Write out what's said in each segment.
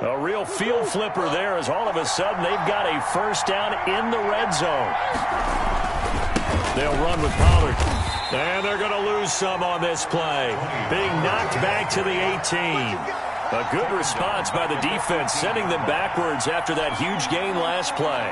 A real field flipper there as all of a sudden they've got a first down in the red zone. They'll run with Pollard. And they're going to lose some on this play. Being knocked back to the 18. A good response by the defense, sending them backwards after that huge gain last play.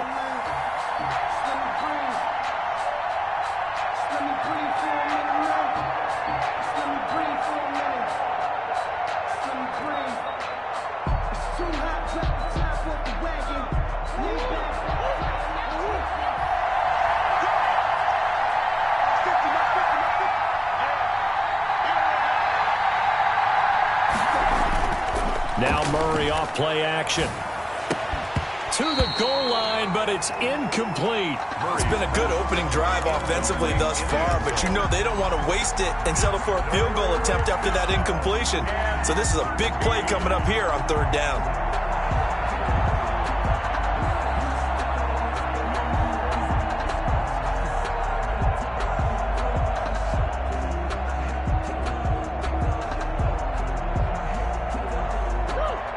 Now Murray off play action. To the goal line, but it's incomplete. It's been a good opening drive offensively thus far, but you know they don't want to waste it and settle for a field goal attempt after that incompletion. So this is a big play coming up here on third down.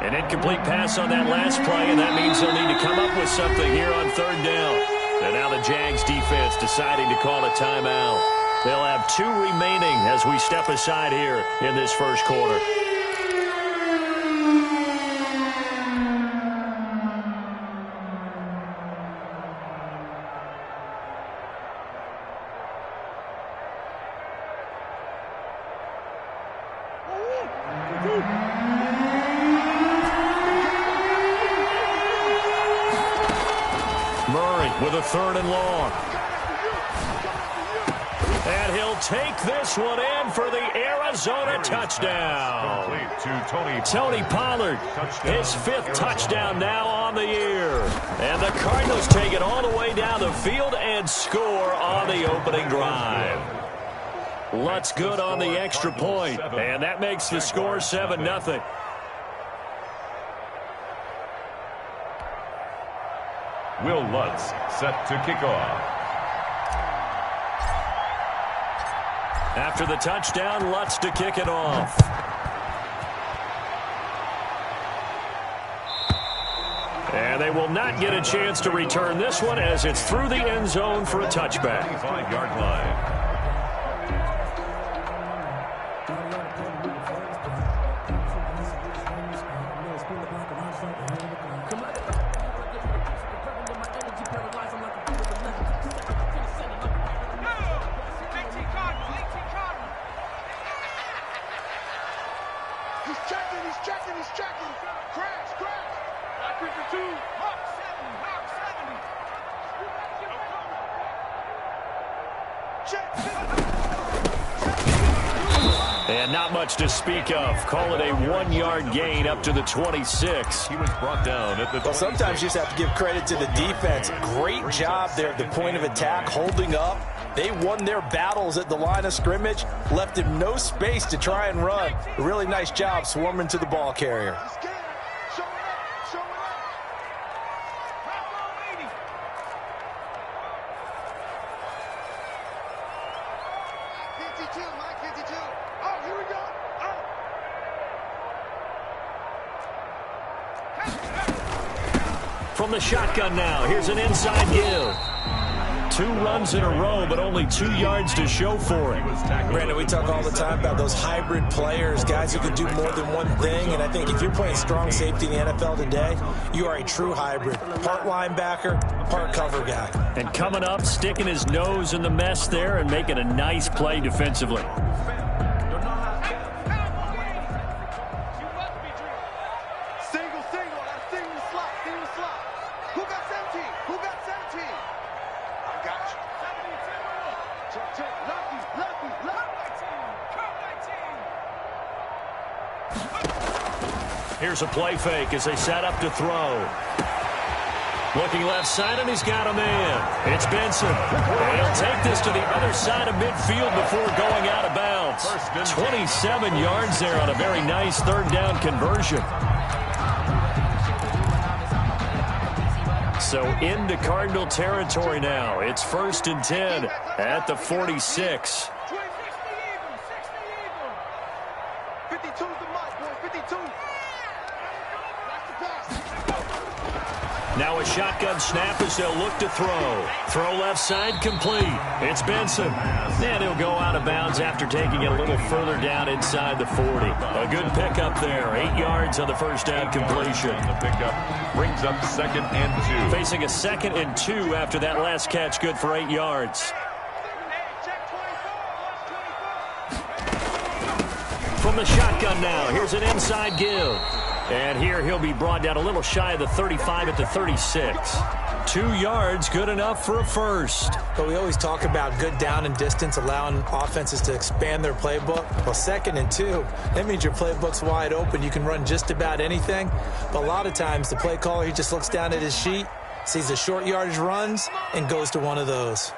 An incomplete pass on that last play, and that means they'll need to come up with something here on third down. And now the Jags defense deciding to call a timeout. They'll have 2 remaining as we step aside here in this first quarter. Murray with a 3rd and long. And he'll take this one in for the Arizona touchdown. Tony Pollard, his 5th touchdown now on the year. And the Cardinals take it all the way down the field and score on the opening drive. Lutz good on the extra point, and that makes the score 7-0. Will Lutz set to kick off. After the touchdown, Lutz to kick it off. And they will not get a chance to return this one as it's through the end zone for a touchback. 25-yard line. He's checking. Crash. Hawk 52. Hawk 70. And not much to speak of. Call it a 1-yard gain up to the 26. He was brought down at the 26. Well, sometimes you just have to give credit to the defense. Great job there at the point of attack, holding up. They won their battles at the line of scrimmage, left him no space to try and run. A really nice job swarming to the ball carrier. From the shotgun now, here's an inside give. 2 runs in a row, but only 2 yards to show for it. Brandon, we talk all the time about those hybrid players, guys who can do more than one thing. And I think if you're playing strong safety in the NFL today, you are a true hybrid. Part linebacker, part cover guy. And coming up, sticking his nose in the mess there and making a nice play defensively. Here's a play fake as they set up to throw. Looking left side, and he's got a man. It's Benson. And he'll take this to the other side of midfield before going out of bounds. 27 yards there on a very nice 3rd down conversion. So into Cardinal territory now. It's 1st and 10 at the 46. 52's the mark, boy. 52. Now a shotgun snap as they'll look to throw. Throw left side complete. It's Benson. And he'll go out of bounds after taking it a little further down inside the 40. A good pickup there. 8 yards on the first down completion. The pickup brings up 2nd and 2. Facing a 2nd and 2 after that last catch. Good for 8 yards. From the shotgun now, here's an inside give. And here he'll be brought down a little shy of the 35 at the 36. 2 yards, good enough for a first. But we always talk about good down and distance, allowing offenses to expand their playbook. Well, 2nd and 2, that means your playbook's wide open. You can run just about anything. But a lot of times, the play caller, he just looks down at his sheet, sees the short yardage runs, and goes to one of those.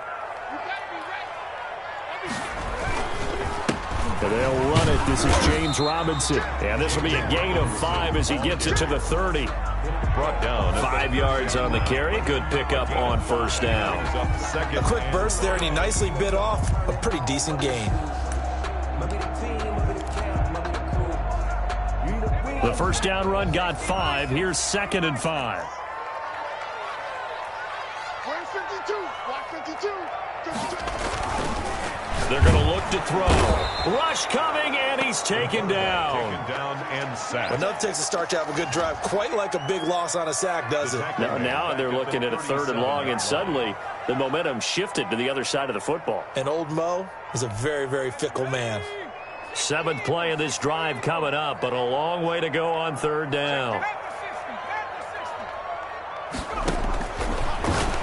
And they'll run it. This is James Robinson. And this will be a gain of 5 as he gets it to the 30. Brought down. 5 yards on the carry. Good pickup on first down. A quick burst there, and he nicely bit off a pretty decent gain. The first down run got 5. Here's 2nd and 5. Where's 52? Block 52. 52. They're going to look to throw. Rush coming, and he's taken down. Taken down and sacked. Enough takes a start to have a good drive. Quite like a big loss on a sack, does it? Now they're looking at a 3rd and long, and suddenly the momentum shifted to the other side of the football. And old Mo is a very, very fickle man. 7th play of this drive coming up, but a long way to go on 3rd down.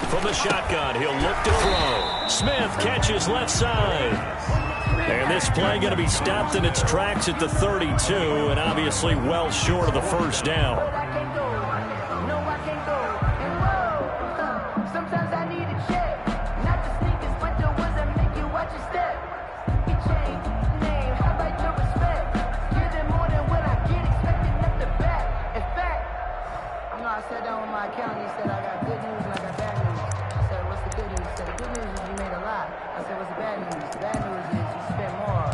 From the shotgun, he'll look to throw. Smith catches left side. And this play going to be stopped in its tracks at the 32, and obviously well short of the first down. Sometimes I need a check. Not the sneakers, but the ones that make you watch your step. You change name, how about your respect? Give them more than what I get, expecting nothing back. In fact, I sat down with my accountant, he said I got good news and I got bad news. I said, what's the good news? He said, the good news is you made a lot. I said, what's the bad news? The bad news is you spent more.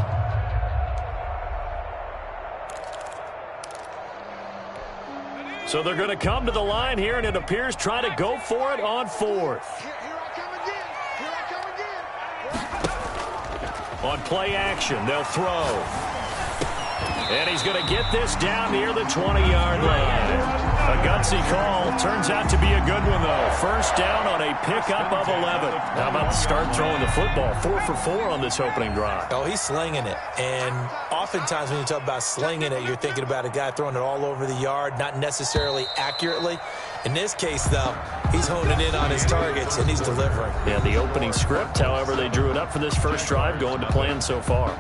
So they're going to come to the line here, and it appears try to go for it on 4th. Here I come again. Here I come again. On play action, they'll throw. And he's going to get this down near the 20-yard line. A gutsy call. Turns out to be a good one, though. First down on a pickup of 11. How about the start throwing the football? 4 for 4 on this opening drive. Oh, he's slinging it. And oftentimes when you talk about slinging it, you're thinking about a guy throwing it all over the yard, not necessarily accurately. In this case, though, he's honing in on his targets, and he's delivering. Yeah, the opening script, however, they drew it up for this first drive, going to plan so far.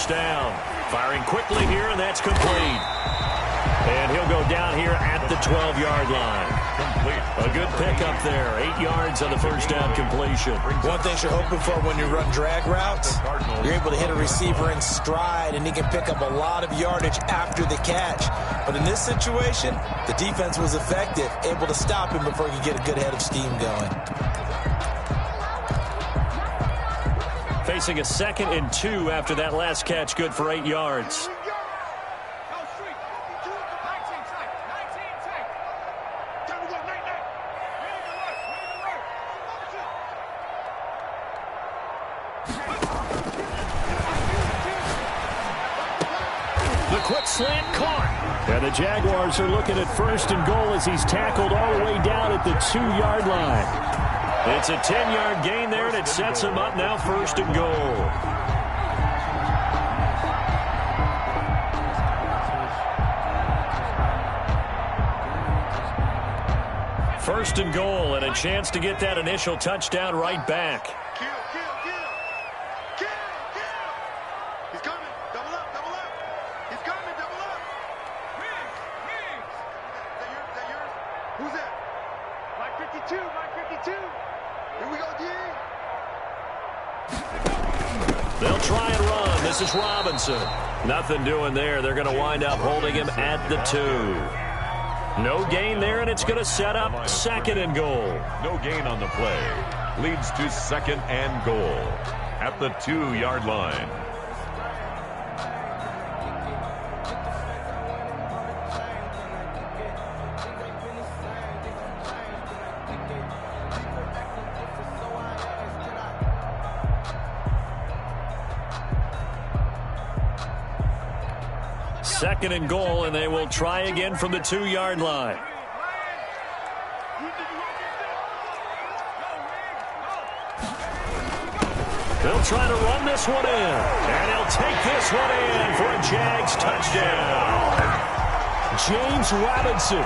Down. Firing quickly here, and that's complete. And he'll go down here at the 12-yard line. A good pickup there. 8 yards on the first down completion. One thing you're hoping for when you run drag routes, you're able to hit a receiver in stride, and he can pick up a lot of yardage after the catch. But in this situation, the defense was effective, able to stop him before he could get a good head of steam going. Facing a 2nd and 2 after that last catch, good for 8 yards. The quick slant caught. And the Jaguars are looking at 1st and goal as he's tackled all the way down at the 2-yard line. It's a 10-yard gain there, and it sets him up now 1st and goal. First and goal, and a chance to get that initial touchdown right back. Kill. He's coming. Double up. He's coming. Double up. Is that yours? Who's that? Mike 52. Here we go, D. They'll try and run. This is Robinson. Nothing doing there. They're going to wind up holding him at the 2. No gain there, and it's going to set up 2nd and goal. No gain on the play. Leads to 2nd and goal at the 2-yard line. Second and goal, and they will try again from the 2-yard line. They'll try to run this one in, and he'll take this one in for a Jags touchdown. James Robinson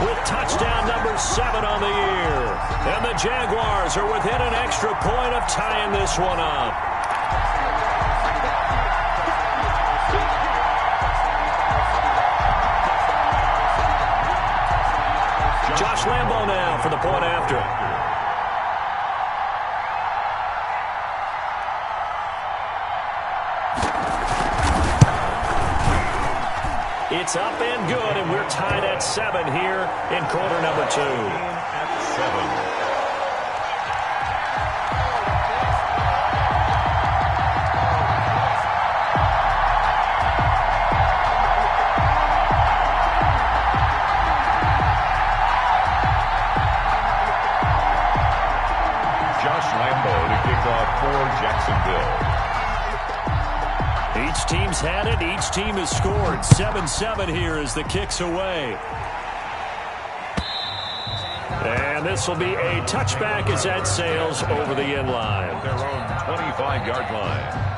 with touchdown number 7 on the year. And the Jaguars are within an extra point of tying this one up. Josh Lambo now for the point after. It's up and good, and we're tied at 7 here in quarter number 2. At 7. Each team's had it. Each team has scored. 7-7 here as the kick's away. And this will be a touchback as that sails over the end line. Their own 25-yard line.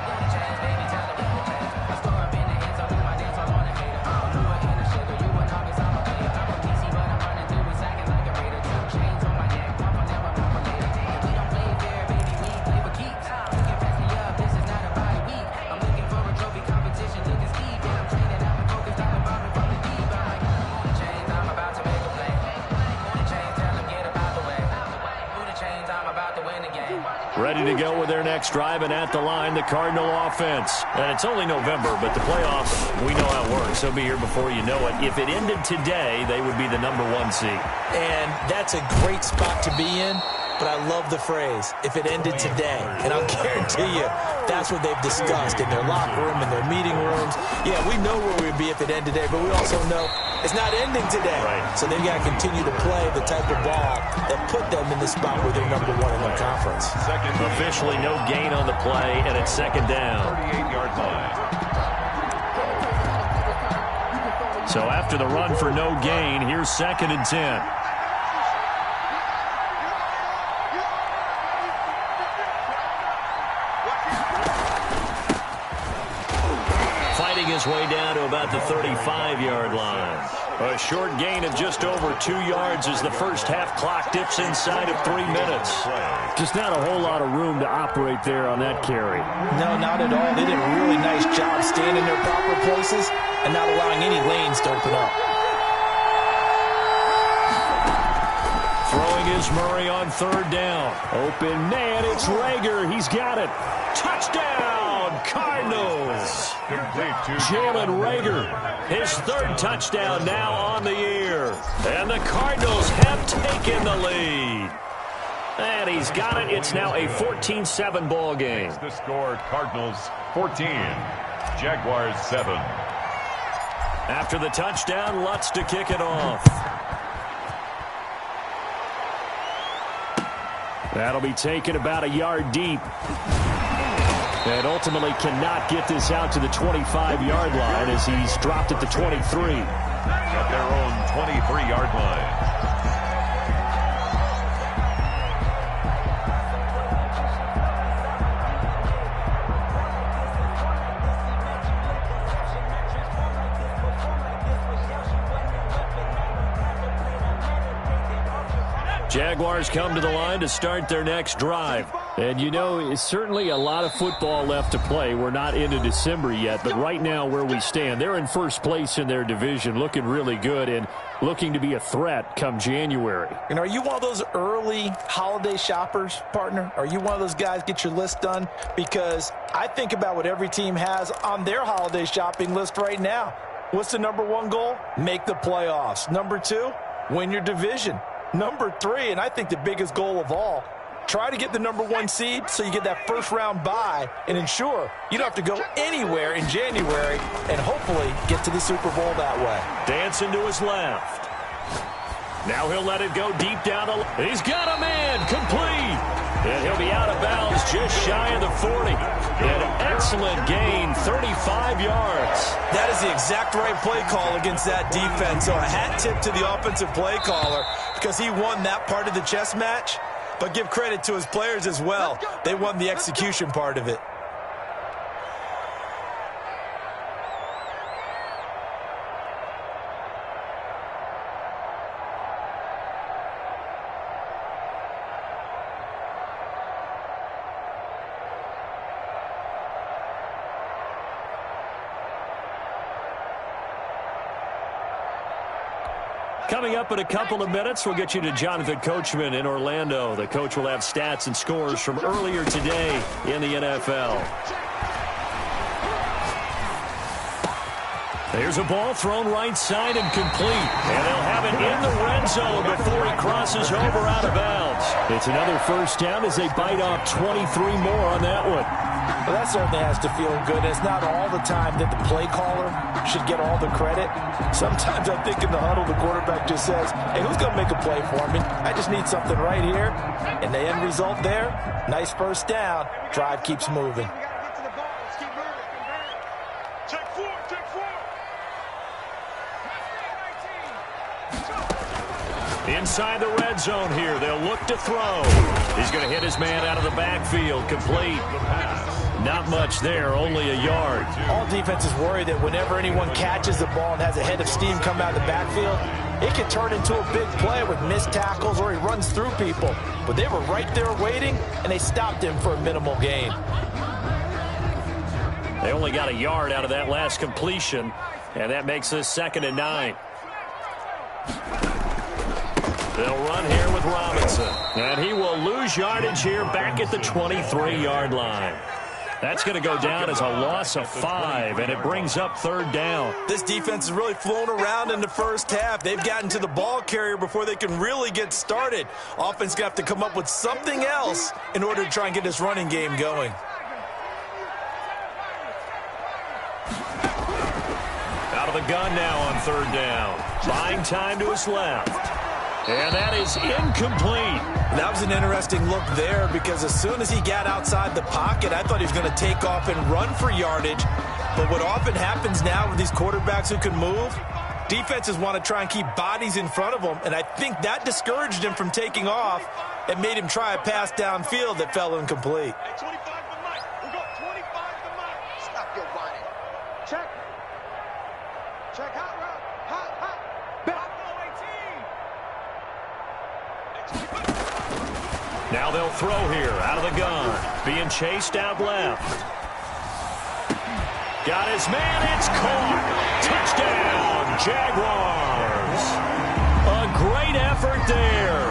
Ready to go with their next drive, and at the line, the Cardinal offense. And it's only November, but the playoffs, we know how it works. They'll be here before you know it. If it ended today, they would be the number 1 seed. And that's a great spot to be in, but I love the phrase, if it ended today. And I'll guarantee you, that's what they've discussed in their locker room, in their meeting rooms. Yeah, we know where we'd be if it ended today, but we also know it's not ending today. Right. So they've got to continue to play the type of ball that put them in the spot where they're number 1 in their conference. Officially no gain on the play, and it's 2nd down. 38-yard line. So after the run for no gain, here's 2nd and 10. Fighting his way down to about the 35-yard line. A short gain of just over 2 yards as the first half clock dips inside of 3 minutes. Just not a whole lot of room to operate there on that carry. No, not at all. They did a really nice job staying in their proper places and not allowing any lanes to open up. Throwing is Murray on 3rd down. Open man, it's Reagor. He's got it. Touchdown, Cardinals. Jalen Reagor, his 3rd touchdown now on the year. And the Cardinals have taken the lead. And he's got it. It's now a 14-7 ball game. The score, Cardinals 14, Jaguars 7. After the touchdown, Lutz to kick it off. That'll be taken about a yard deep. And ultimately cannot get this out to the 25-yard line as he's dropped at the 23. At their own 23-yard line. Jaguars come to the line to start their next drive. And, you know, it's certainly a lot of football left to play. We're not into December yet, but right now where we stand, they're in first place in their division, looking really good and looking to be a threat come January. And are you one of those early holiday shoppers, partner? Are you one of those guys get your list done? Because I think about what every team has on their holiday shopping list right now. What's the number one goal? Make the playoffs. Number two, win your division. Number three, and I think the biggest goal of all, try to get the number one seed so you get that first round bye and ensure you don't have to go anywhere in January and hopefully get to the Super Bowl that way. Dancing to his left. Now he'll let it go deep down. He's got a man complete. And he'll be out of bounds just shy of the 40. An excellent gain, 35 yards. That is the exact right play call against that defense. So a hat tip to the offensive play caller because he won that part of the chess match. But give credit to his players as well. They won the execution part of it. Coming up in a couple of minutes, we'll get you to Jonathan Coachman in Orlando. The coach will have stats and scores from earlier today in the NFL. There's a ball thrown right side and complete. And they'll have it in the red zone before he crosses over out of bounds. It's another first down as they bite off 23 more on that one. Well, that certainly has to feel good. It's not all the time that the play caller should get all the credit. Sometimes I think in the huddle, the quarterback just says, hey, who's going to make a play for me? I just need something right here. And the end result there, nice first down. Drive keeps moving. Inside the red zone here, they'll look to throw. He's going to hit his man out of the backfield, complete. Not much there, only a yard. All defenses worry that whenever anyone catches the ball and has a head of steam come out of the backfield, it can turn into a big play with missed tackles or he runs through people. But they were right there waiting, and they stopped him for a minimal gain. They only got a yard out of that last completion, and that makes this 2nd and 9. They'll run here with Robinson. And he will lose yardage here back at the 23-yard line. That's going to go down as a loss of 5, and it brings up 3rd down. This defense has really flown around in the first half. They've gotten to the ball carrier before they can really get started. Offense going to have to come up with something else in order to try and get this running game going. Out of the gun now on 3rd down. Buying time to his left. And that is incomplete. That was an interesting look there because as soon as he got outside the pocket, I thought he was going to take off and run for yardage. But what often happens now with these quarterbacks who can move, defenses want to try and keep bodies in front of them, and I think that discouraged him from taking off and made him try a pass downfield that fell incomplete. 25 to Mike. We go 25 to Mike. Stop your whining. Check. Check hot route. Hot, hot. Back. Now they'll throw here out of the gun. Being chased out left. Got his man. It's caught. Touchdown, Jaguars. A great effort there.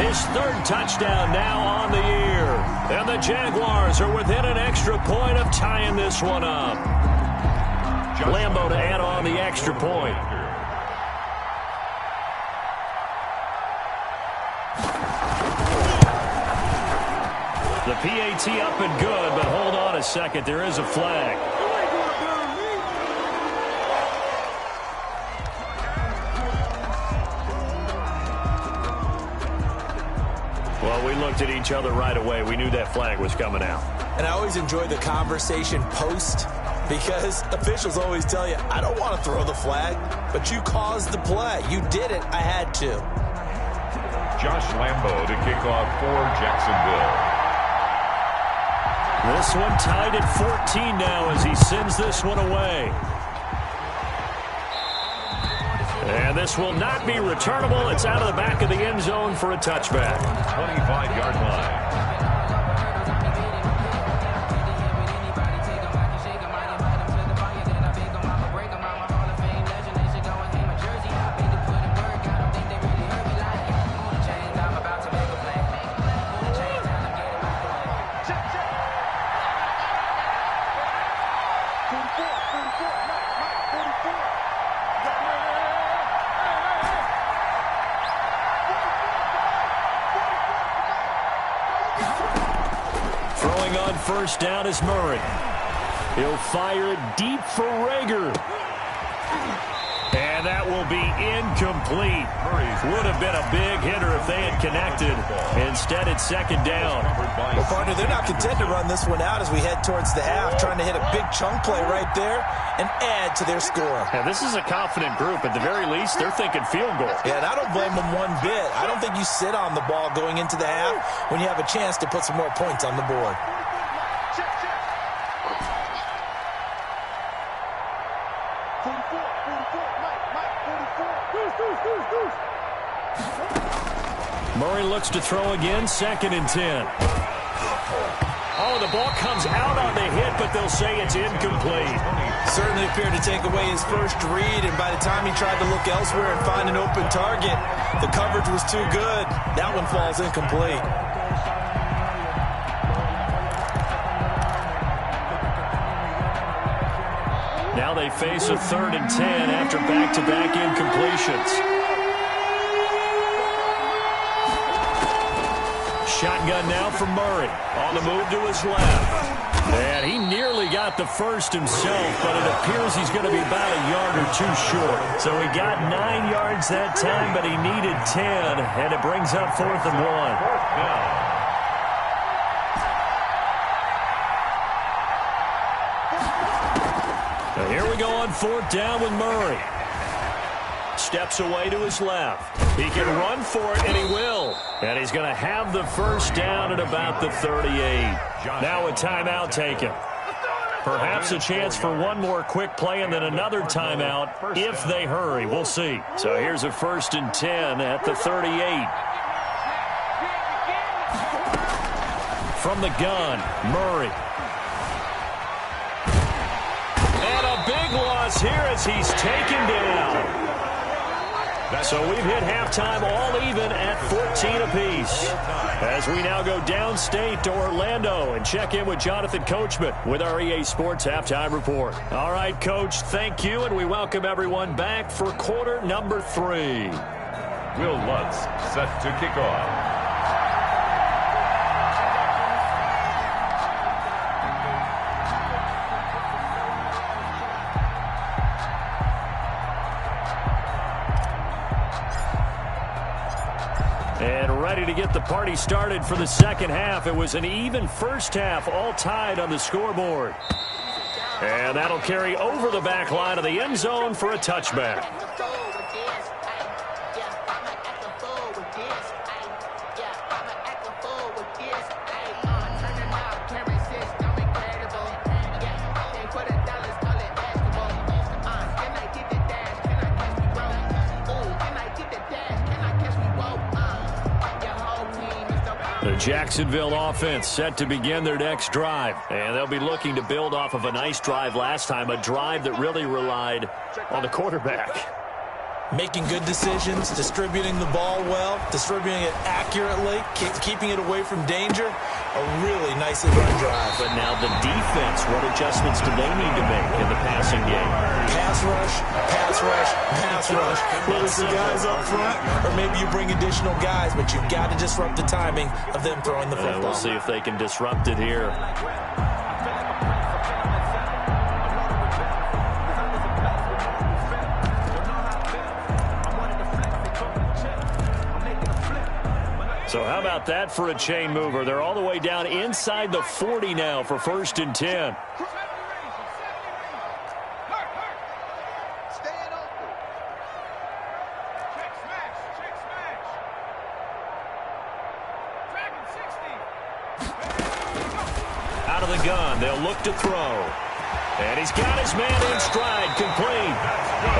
His 3rd touchdown now on the year. And the Jaguars are within an extra point of tying this one up. Lambo to add on the extra point. The PAT up and good, but hold on a second. There is a flag. Well, we looked at each other right away. We knew that flag was coming out. And I always enjoy the conversation post because officials always tell you, I don't want to throw the flag, but you caused the play. You did it. I had to. Josh Lambo to kick off for Jacksonville. This one tied at 14 now as he sends this one away. And this will not be returnable. It's out of the back of the end zone for a touchback. 25-yard line. First down is Murray. He'll fire it deep for Rager. And that will be incomplete. Would have been a big hitter if they had connected. Instead, it's second down. Well, partner, they're not content to run this one out as we head towards the half, trying to hit a big chunk play right there and add to their score. Yeah, this is a confident group. At the very least, they're thinking field goal. Yeah, and I don't blame them one bit. I don't think you sit on the ball going into the half when you have a chance to put some more points on the board. Murray looks to throw again, 2nd and 10. Oh, the ball comes out on the hit, but they'll say it's incomplete. Certainly appeared to take away his first read, and by the time he tried to look elsewhere and find an open target, the coverage was too good. That one falls incomplete. Now they face a 3rd and 10 after back-to-back incompletions. Shotgun now for Murray. On the move to his left. And he nearly got the first himself, but it appears he's going to be about a yard or two short. So he got 9 yards that time, but he needed 10, and it brings up 4th and 1. Now here we go on 4th down with Murray. Steps away to his left. He can run for it, and he will. And he's going to have the first down at about the 38. Now a timeout taken. Perhaps a chance for one more quick play and then another timeout if they hurry. We'll see. So here's a 1st and 10 at the 38. From the gun, Murray. And a big loss here as he's taken down. So we've hit halftime all even at 14 apiece. As we now go downstate to Orlando and check in with Jonathan Coachman with our EA Sports Halftime Report. All right, Coach, thank you, and we welcome everyone back for quarter number 3. Will Lutz set to kick off. And ready to get the party started for the second half. It was an even first half, all tied on the scoreboard. And that'll carry over the back line of the end zone for a touchback. The Jacksonville offense set to begin their next drive. And they'll be looking to build off of a nice drive last time, a drive that really relied on the quarterback. Making good decisions, distributing the ball well, distributing it accurately, keeping it away from danger. A really nicely run drive. But now the defense, what adjustments do they need to make in the passing game? Pass rush, pass rush, pass rush. Whether it's the guys up front or maybe you bring additional guys, but you've got to disrupt the timing of them throwing the football. We'll see if they can disrupt it here. So how about that for a chain mover? They're all the way down inside the 40 now for 1st and 10. Out of the gun, they'll look to throw. And he's got his man in stride, complete.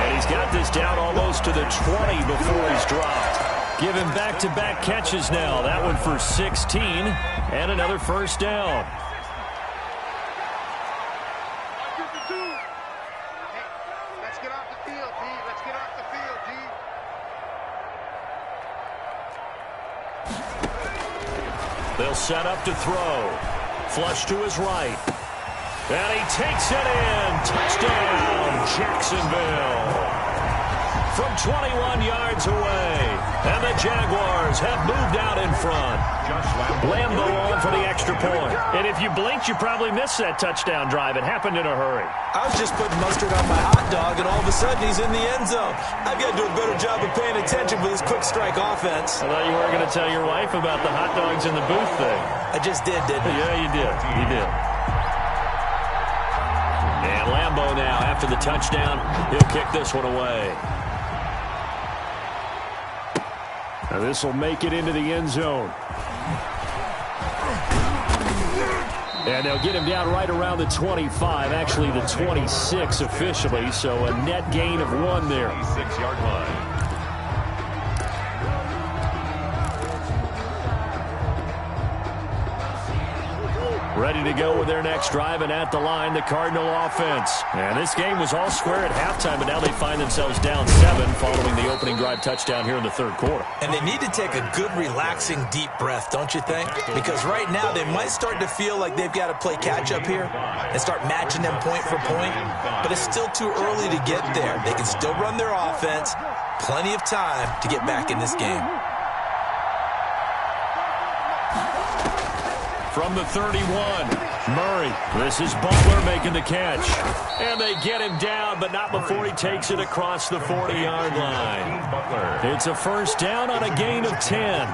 And he's got this down almost to the 20 before he's dropped. Giving back-to-back catches now. That one for 16 and another first down. Let's get off the field, D. Let's get off the field, D. They'll set up to throw. Flush to his right. And he takes it in. Touchdown, Jacksonville. From 21 yards away. And the Jaguars have moved out in front. Lambo on for the extra point. And if you blinked, you probably missed that touchdown drive. It happened in a hurry. I was just putting mustard on my hot dog, and all of a sudden he's in the end zone. I've got to do a better job of paying attention with this quick strike offense. I thought you weren't going to tell your wife about the hot dogs in the booth thing. I just did, didn't I? Yeah, you did. You did. And Lambo now, after the touchdown, he'll kick this one away. Now this will make it into the end zone. And they'll get him down right around the 25, actually the 26 officially, so a net gain of 1 there. 6-yard line. Ready to go with their next drive, and at the line, the Cardinal offense. And this game was all square at halftime, but now they find themselves down 7 following the opening drive touchdown here in the third quarter. And they need to take a good, relaxing, deep breath, don't you think? Because right now they might start to feel like they've got to play catch-up here and start matching them point for point. But it's still too early to get there. They can still run their offense. Plenty of time to get back in this game. From the 31, Murray. This is Butler making the catch. And they get him down, but not before he takes it across the 40-yard line. It's a first down on a gain of 10.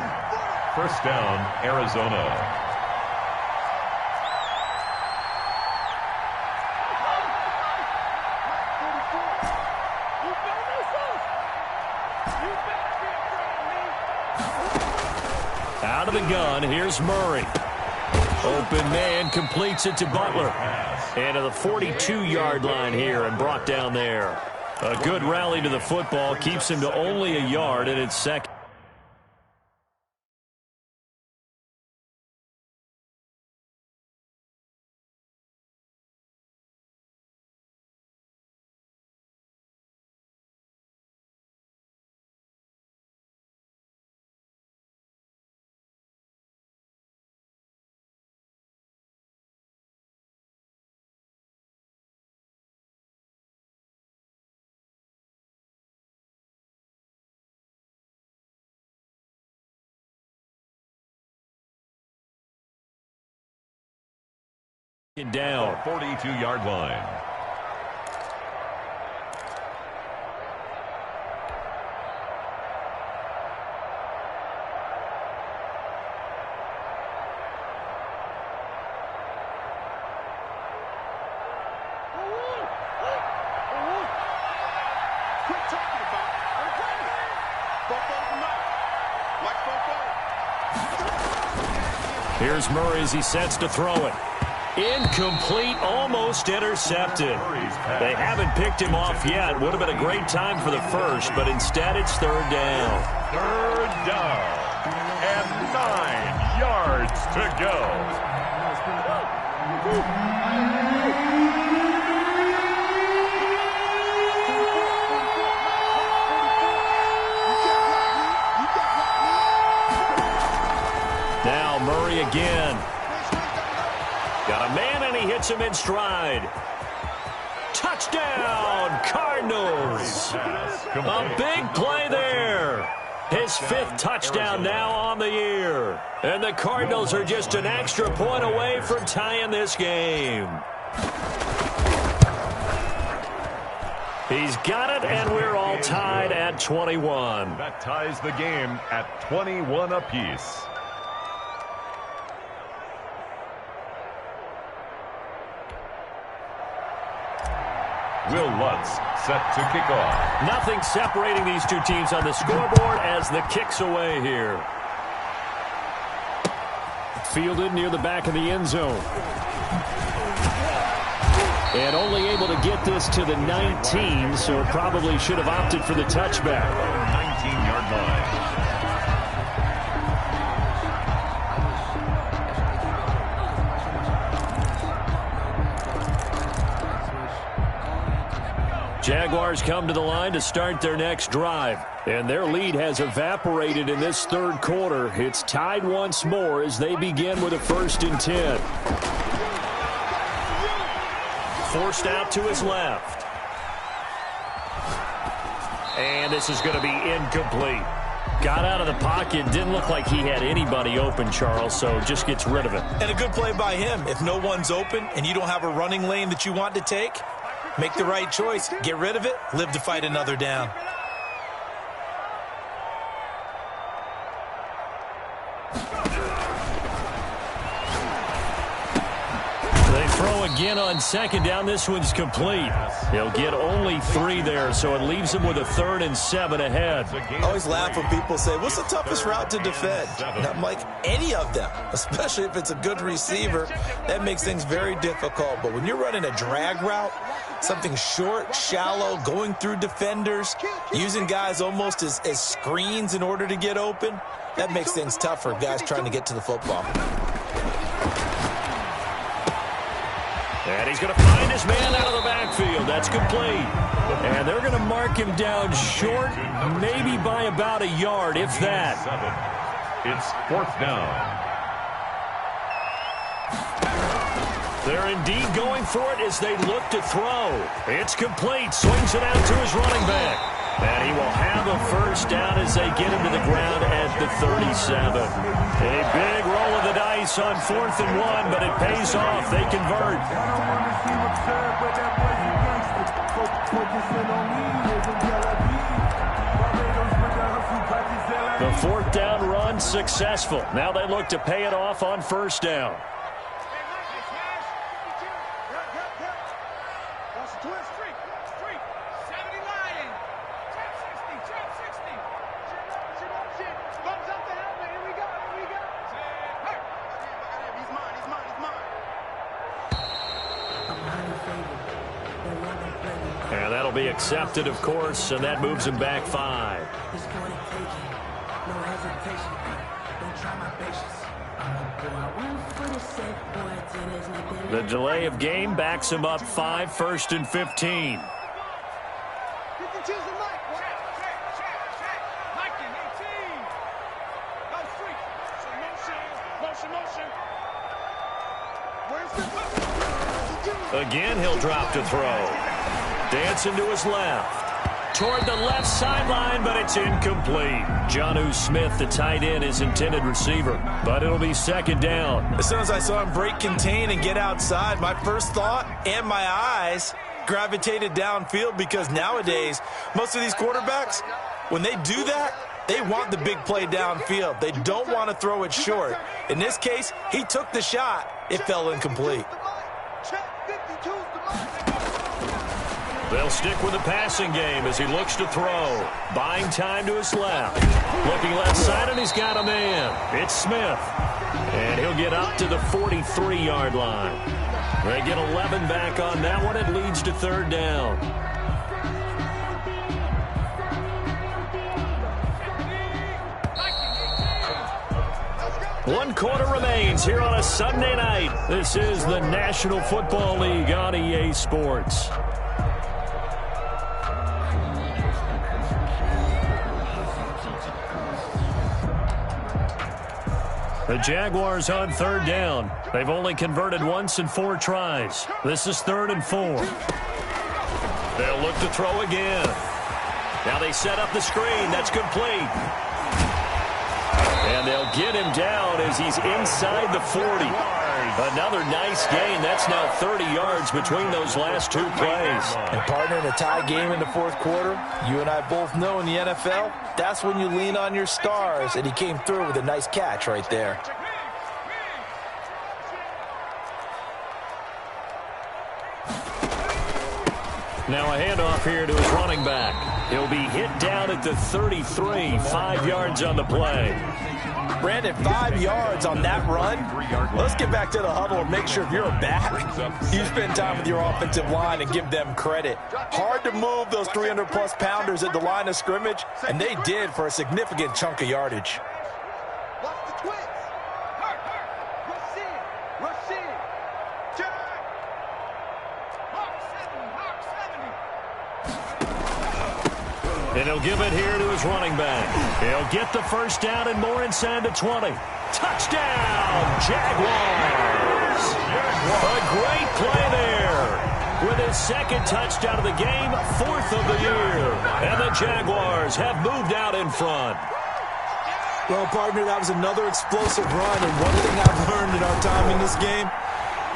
First down, Arizona. Out of the gun, here's Murray. Open man completes it to Butler. And to the 42-yard line here and brought down there. A good rally to the football keeps him to only a yard, and it's second. Down. 42-yard line. Quit talking about it. I'm playing. Fofo them out. Like Fofo. Here's Murray as he sets to throw it. Incomplete, almost intercepted. They haven't picked him off yet. Would have been a great time for the first, but instead it's third down. Third down. And 9 yards to go. Now Murray again. Got a man, and he hits him in stride. Touchdown, Cardinals. A big play there. His 5th touchdown now on the year. And the Cardinals are just an extra point away from tying this game. He's got it, and we're all tied at 21. That ties the game at 21 apiece. Will Lutz set to kick off. Nothing separating these two teams on the scoreboard as the kick's away here. Fielded near the back of the end zone. And only able to get this to the 19, so probably should have opted for the touchback. 19-yard line. Jaguars come to the line to start their next drive. And their lead has evaporated in this third quarter. It's tied once more as they begin with a 1st and 10. Forced out to his left. And this is going to be incomplete. Got out of the pocket. Didn't look like he had anybody open, Charles, so just gets rid of it. And a good play by him. If no one's open and you don't have a running lane that you want to take, make the right choice. Get rid of it. Live to fight another down. They throw again on 2nd down. This one's complete. He'll get only 3 there, so it leaves him with a 3rd and 7 ahead. I always laugh when people say, what's the toughest route to defend? And I'm like, any of them, especially if it's a good receiver. That makes things very difficult. But when you're running a drag route, something short, shallow, going through defenders, using guys almost as screens in order to get open, that makes things tough for guys trying to get to the football. And he's going to find his man out of the backfield. That's complete. And they're going to mark him down short, maybe by about a yard, if that. It's 4th down. They're indeed going for it as they look to throw. It's complete. Swings it out to his running back. And he will have a 1st down as they get him to the ground at the 37. A big roll of the dice on 4th and 1, but it pays off. They convert. The 4th down run successful. Now they look to pay it off on 1st down. And that'll be accepted, of course, and that moves him back 5. The delay of game backs him up 5, 1st and 15. Again, he'll drop to throw. Dancing to his left. Toward the left sideline, but it's incomplete. Jonnu Smith, the tight end, his intended receiver. But it'll be 2nd down. As soon as I saw him break contain and get outside, my first thought and my eyes gravitated downfield, because nowadays, most of these quarterbacks, when they do that, they want the big play downfield. They don't want to throw it short. In this case, he took the shot. It fell incomplete. They'll stick with the passing game as he looks to throw. Buying time to his left. Looking left side, and he's got a man. It's Smith. And he'll get up to the 43-yard line. They get 11 back on that one. It leads to 3rd down. One quarter remains here on a Sunday night. This is the National Football League on EA Sports. The Jaguars on 3rd down. They've only converted once in 4 tries. This is 3rd and 4. They'll look to throw again. Now they set up the screen. That's complete. And they'll get him down as he's inside the 40. Another nice gain. That's now 30 yards between those last 2 plays. And partner, in a tie game in the 4th quarter, you and I both know in the NFL, that's when you lean on your stars, and he came through with a nice catch right there. Now a handoff here to his running back. He'll be hit down at the 33, 5 yards on the play. Brandon, 5 yards on that run. Let's get back to the huddle and make sure if you're a back, you spend time with your offensive line and give them credit. Hard to move those 300-plus pounders at the line of scrimmage, and they did for a significant chunk of yardage. Watch the twins. Rush in. Turn. And he'll give it here to his running back. He'll get the first down and more inside the 20. Touchdown, Jaguars! A great play there. With his second touchdown of the game, 4th of the year. And the Jaguars have moved out in front. Well, partner, that was another explosive run, and one thing I've learned in our time in this game,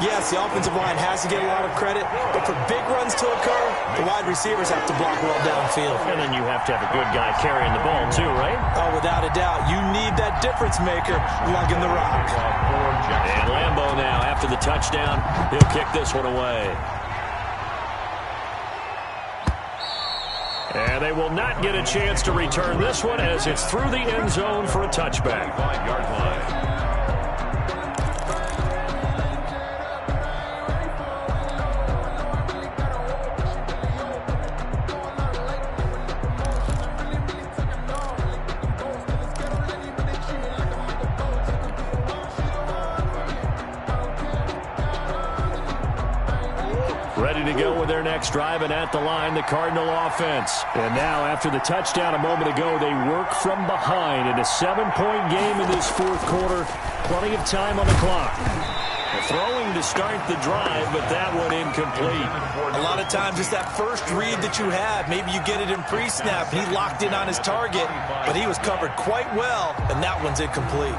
yes, the offensive line has to get a lot of credit, but for big runs to occur, the wide receivers have to block well downfield. And then you have to have a good guy carrying the ball too, right? Oh, without a doubt. You need that difference maker lugging the rock. And Lambeau now, after the touchdown, he'll kick this one away. And they will not get a chance to return this one as it's through the end zone for a touchback. 5-yard line. Ready to go with their next drive, and at the line, the Cardinal offense. And now, after the touchdown a moment ago, they work from behind in a 7-point game in this 4th quarter. Plenty of time on the clock. Throwing to start the drive, but that one incomplete. A lot of times it's that first read that you have. Maybe you get it in pre-snap. He locked in on his target, but he was covered quite well, and that one's incomplete.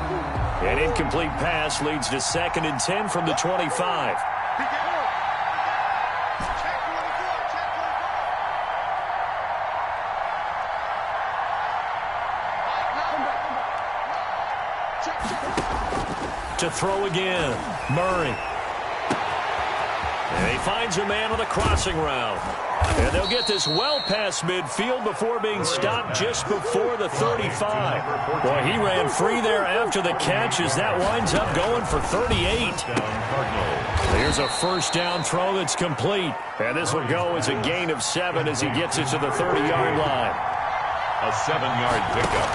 An incomplete pass leads to 2nd and 10 from the 25. To throw again, Murray. And he finds a man on the crossing route. And they'll get this well past midfield before being stopped just before the 35. Boy, he ran free there after the catch as that winds up going for 38. Here's a first down throw that's complete. And this will go as a gain of 7 as he gets it to the 30-yard line. A 7-yard pickup.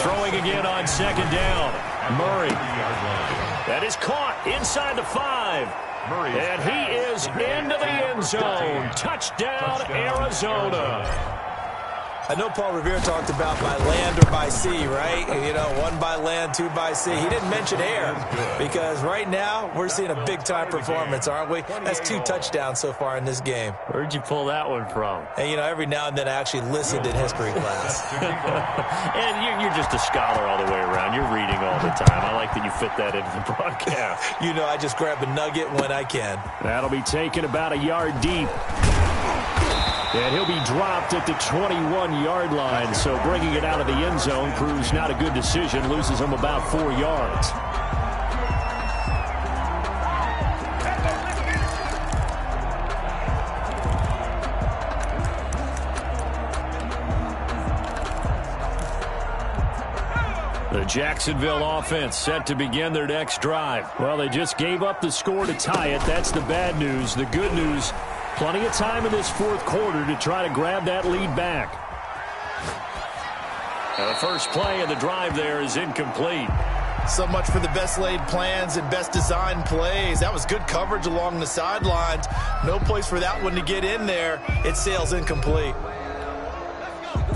Throwing again on 2nd down. Murray. That is caught inside the 5. And he is into the end zone. Touchdown, Arizona. I know Paul Revere talked about by land or by sea, right? You know, 1 by land, 2 by sea. He didn't mention air because right now we're seeing a big-time performance, aren't we? That's 2 touchdowns so far in this game. Where'd you pull that one from? And, you know, every now and then I actually listened in history class. And you're just a scholar all the way around. You're reading all the time. I like that you fit that into the broadcast. You know, I just grab a nugget when I can. That'll be taken about a yard deep. And he'll be dropped at the 21-yard line, so bringing it out of the end zone proves not a good decision, loses him about 4 yards. The Jacksonville offense set to begin their next drive. Well, they just gave up the score to tie it. That's the bad news. The good news, plenty of time in this 4th quarter to try to grab that lead back. And the first play of the drive there is incomplete. So much for the best laid plans and best designed plays. That was good coverage along the sidelines. No place for that one to get in there. It sails incomplete.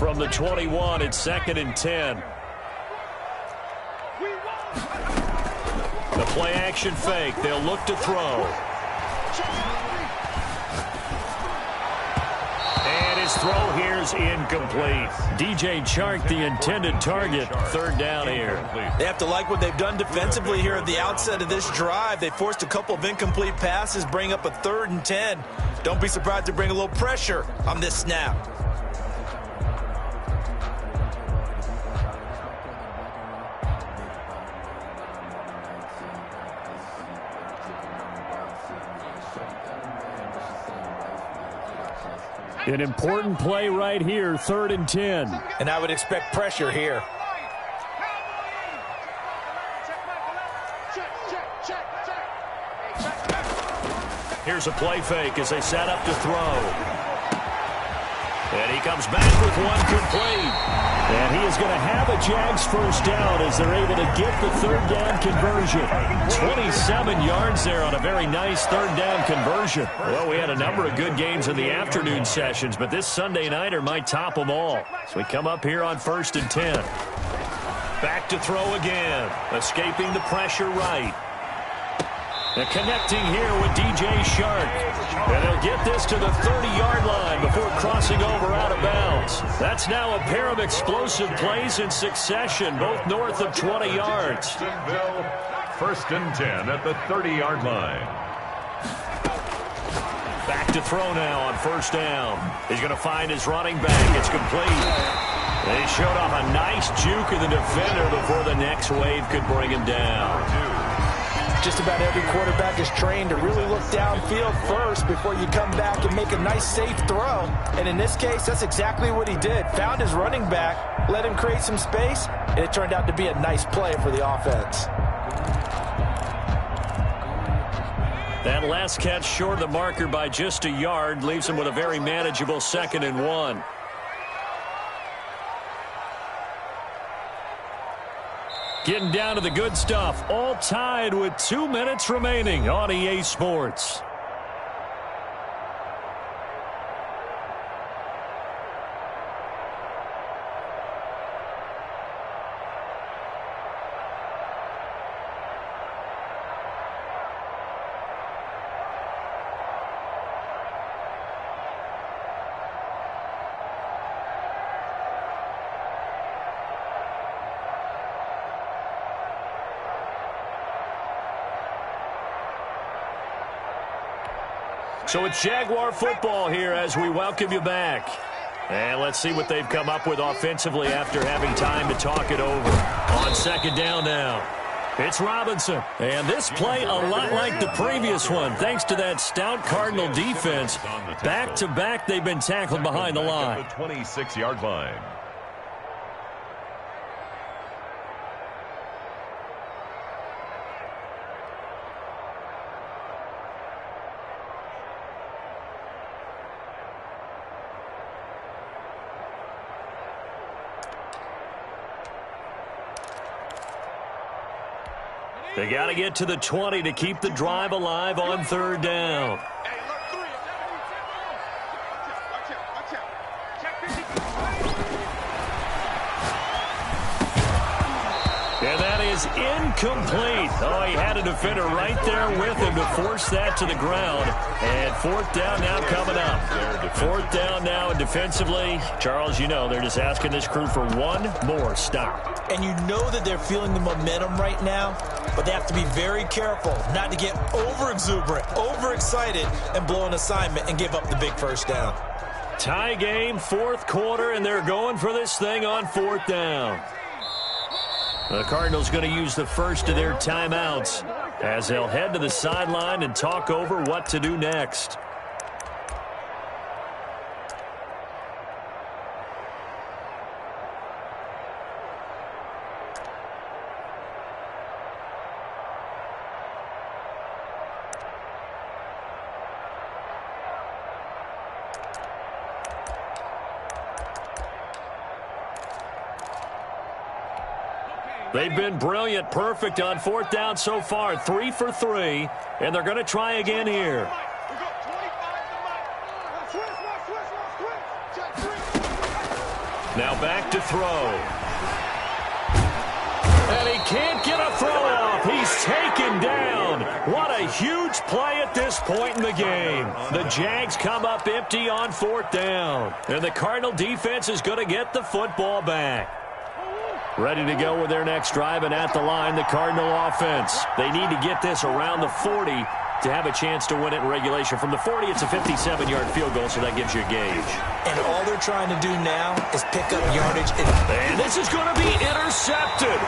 From the 21, it's 2nd and 10. The play action fake. They'll look to throw. And his throw here's incomplete. DJ Chark, the intended target. 3rd down here. They have to like what they've done defensively here at the outset of this drive. They forced a couple of incomplete passes, bring up a 3rd and 10. Don't be surprised to bring a little pressure on this snap. An important play right here, 3rd and 10. And I would expect pressure here. Here's a play fake as they set up to throw. And he comes back with one complete. And he is going to have a Jags first down as they're able to get the third down conversion. 27 yards there on a very nice third down conversion. Well, we had a number of good games in the afternoon sessions, but this Sunday nighter might top them all. So we come up here on 1st and 10. Back to throw again. Escaping the pressure right. And connecting here with DJ Shark. And they'll get this to the 30-yard line before crossing over out of bounds. That's now a pair of explosive plays in succession, both north of 20 yards. 1st and 10 at the 30-yard line. Back to throw now on 1st down. He's going to find his running back. It's complete. They showed off a nice juke of the defender before the next wave could bring him down. Just about every quarterback is trained to really look downfield first before you come back and make a nice, safe throw. And in this case, that's exactly what he did. Found his running back, let him create some space, and it turned out to be a nice play for the offense. That last catch short of the marker by just a yard leaves him with a very manageable 2nd and 1. Getting down to the good stuff. All tied with 2 minutes remaining on EA Sports. So it's Jaguar football here as we welcome you back. And let's see what they've come up with offensively after having time to talk it over. On 2nd down now. It's Robinson. And this play a lot like the previous one, thanks to that stout Cardinal defense. Back-to-back, they've been tackled behind the line. The 26-yard line. They got to get to the 20 to keep the drive alive on 3rd down. And that is incomplete. Oh, he had a defender right there with him to force that to the ground. And 4th down now coming up. 4th down now, and defensively, Charles, you know, they're just asking this crew for one more stop. And you know that they're feeling the momentum right now, but they have to be very careful not to get over-exuberant, overexcited, and blow an assignment and give up the big 1st down. Tie game, 4th quarter, and they're going for this thing on 4th down. The Cardinals going to use the first of their timeouts as they'll head to the sideline and talk over what to do next. They've been brilliant, perfect on 4th down so far, 3 for 3, and they're going to try again here. Now back to throw. And he can't get a throw off. He's taken down. What a huge play at this point in the game. The Jags come up empty on 4th down, and the Cardinal defense is going to get the football back. Ready to go with their next drive, and at the line, the Cardinal offense. They need to get this around the 40 to have a chance to win it in regulation. From the 40, it's a 57-yard field goal, so that gives you a gauge. And all they're trying to do now is pick up yardage. And this is going to be intercepted.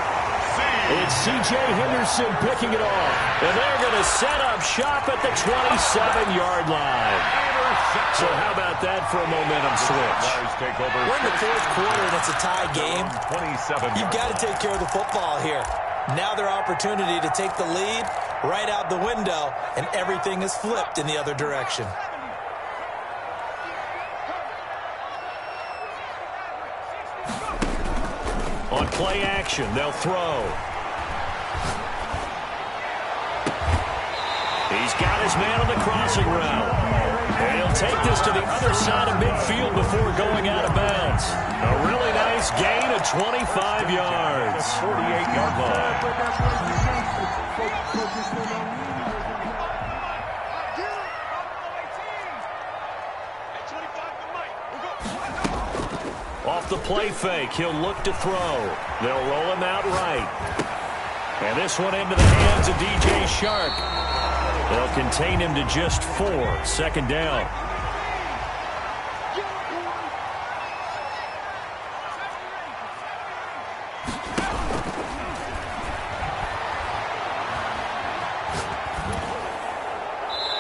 It's C.J. Henderson picking it off. And they're going to set up shop at the 27-yard line. So how about that for a momentum switch? We're in the 4th quarter and it's a tie game. You've got to take care of the football here. Now their opportunity to take the lead right out the window, and everything is flipped in the other direction. On play action, they'll throw. He's got his man on the crossing route. And he'll take this to the other side of midfield before going out of bounds. A really nice gain of 25 yards. 48-yard line. Off the play fake, he'll look to throw. They'll roll him out right. And this one into the hands of DJ Shark. They'll contain him to just 4. 2nd down.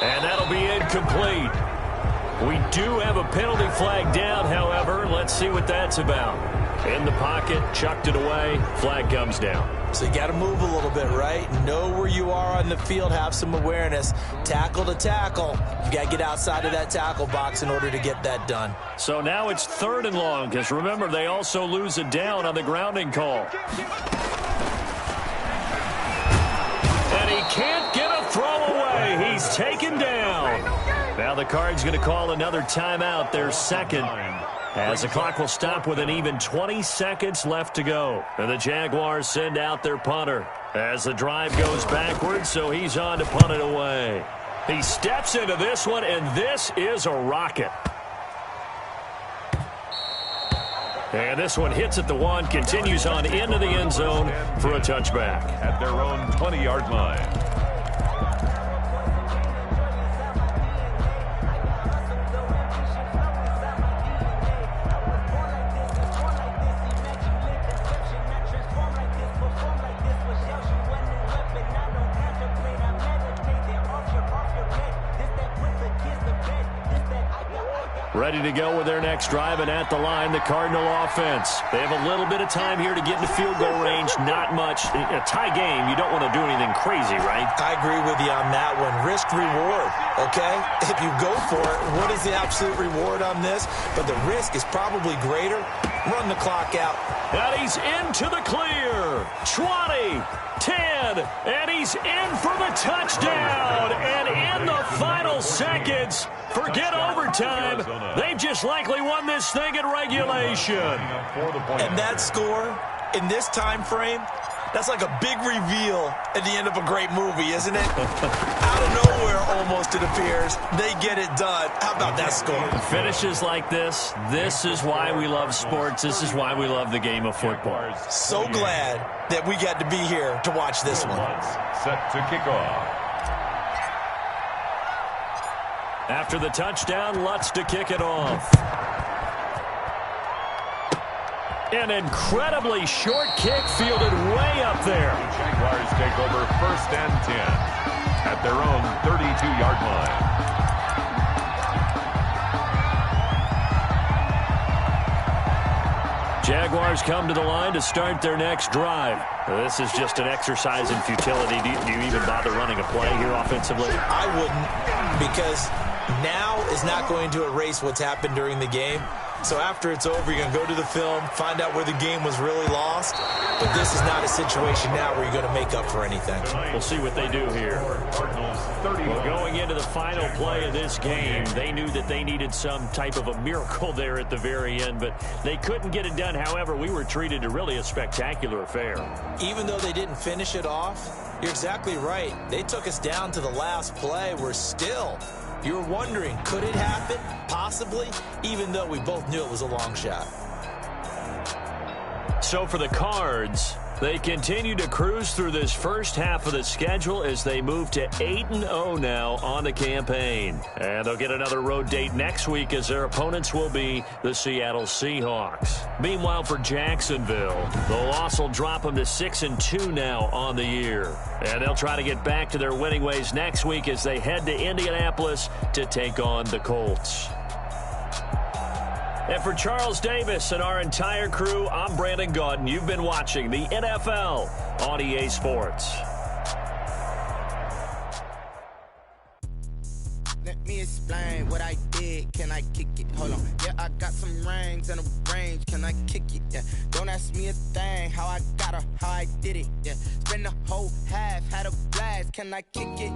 And that'll be incomplete. We do have a penalty flag down, however. Let's see what that's about. In the pocket, chucked it away, flag comes down. So you got to move a little bit, right? Know where you are on the field, have some awareness. Tackle to tackle. You got to get outside of that tackle box in order to get that done. So now it's 3rd and long, because remember, they also lose a down on the grounding call. And he can't get a throw away. He's taken down. Now the Cards going to call another timeout, their 2nd. As the clock will stop with an even 20 seconds left to go. And the Jaguars send out their punter as the drive goes backwards, so he's on to punt it away. He steps into this one, and this is a rocket. And this one hits at the 1, continues on into the end zone for a touchback. At their own 20-yard line. Ready to go with their next drive, and at the line, the Cardinal offense. They have a little bit of time here to get into field goal range, not much. In a tie game, you don't want to do anything crazy, right? I agree with you on that one. Risk-reward, okay? If you go for it, what is the absolute reward on this? But the risk is probably greater. Run the clock out. And he's into the clear. 20, 10, and he's in for the touchdown. And in the final seconds, forget overtime. They've just likely won this thing in regulation. And that score in this time frame, that's like a big reveal at the end of a great movie, isn't it? Out of nowhere, almost, it appears, they get it done. How about that score? Finishes like this is why we love sports. This is why we love the game of football. So glad that we got to be here to watch this one. Set to kick off. After the touchdown, Lutz to kick it off. An incredibly short kick fielded way up there. Jaguars take over 1st and 10 at their own 32-yard line. Jaguars come to the line to start their next drive. This is just an exercise in futility. Do you even bother running a play here offensively? I wouldn't, because now is not going to erase what's happened during the game. So after it's over, you're going to go to the film, find out where the game was really lost. But this is not a situation now where you're going to make up for anything. We'll see what they do here. Well, going into the final play of this game, they knew that they needed some type of a miracle there at the very end, but they couldn't get it done. However, we were treated to really a spectacular affair. Even though they didn't finish it off, you're exactly right. They took us down to the last play. We're still... You were wondering, could it happen? Possibly, even though we both knew it was a long shot. So for the Cards, they continue to cruise through this first half of the schedule as they move to 8-0 now on the campaign. And they'll get another road date next week as their opponents will be the Seattle Seahawks. Meanwhile, for Jacksonville, the loss will drop them to 6-2 now on the year. And they'll try to get back to their winning ways next week as they head to Indianapolis to take on the Colts. And for Charles Davis and our entire crew, I'm Brandon Gaudin. You've been watching the NFL on EA Sports. Let me explain what I did. Can I kick it? Hold on. Yeah, I got some rings and a range. Can I kick it? Yeah. Don't ask me a thing. How I got her, how I did it. Yeah. Spend the whole half, had a blast. Can I kick it?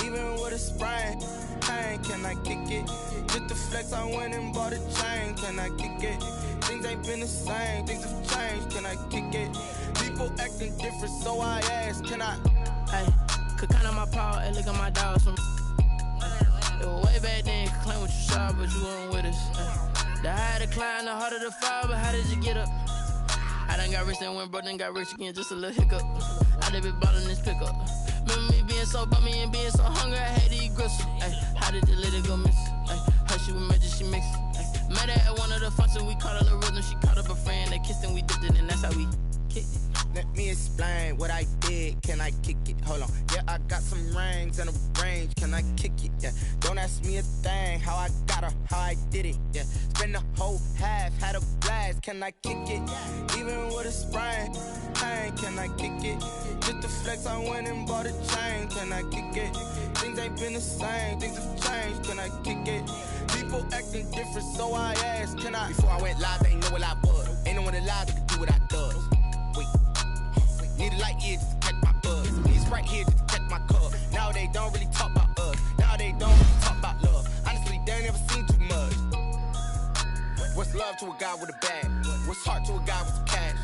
Even with a sprain, pain. Can I kick it? Just the flex, I went and bought a chain. Can I kick it? Things ain't been the same. Things have changed. Can I kick it? People acting different, so I ask. Can I? Hey, could count on my power and look at my dogs from. It was way back then, could claim what you saw, but you weren't with us. The higher the climb, the harder the fall, but how did you get up? I done got rich and went broke, then got rich again, just a little hiccup. I done been bought in this pickup. Remember me being so bummy and being so hungry, I had to eat gristle. How did the lady go miss? Her she was magic, she mixed. Met her at one of the functions, we caught a little rhythm, she caught up a friend, they kissed and we dipped it, and that's how we kicked it. Let me explain what I did. Can I kick it? Hold on. Yeah, I got some rings and a range. Can I kick it? Yeah. Don't ask me a thing. How I got her, how I did it. Yeah. Spend the whole half, had a blast. Can I kick it? Even with a sprain, pain. Can I kick it? Just the flex, I went and bought a chain. Can I kick it? Things ain't been the same. Things have changed. Can I kick it? People acting different, so I asked. Can I? Before I went live, they ain't know what I was. Ain't no one alive that could do what I does. Wait. Need a light here just to catch my buzz. Need Sprite here just to catch my cup. Now they don't really talk about us. Now they don't really talk about love. Honestly, they ain't never seen too much. What's love to a guy with a bag? What's heart to a guy with some cash?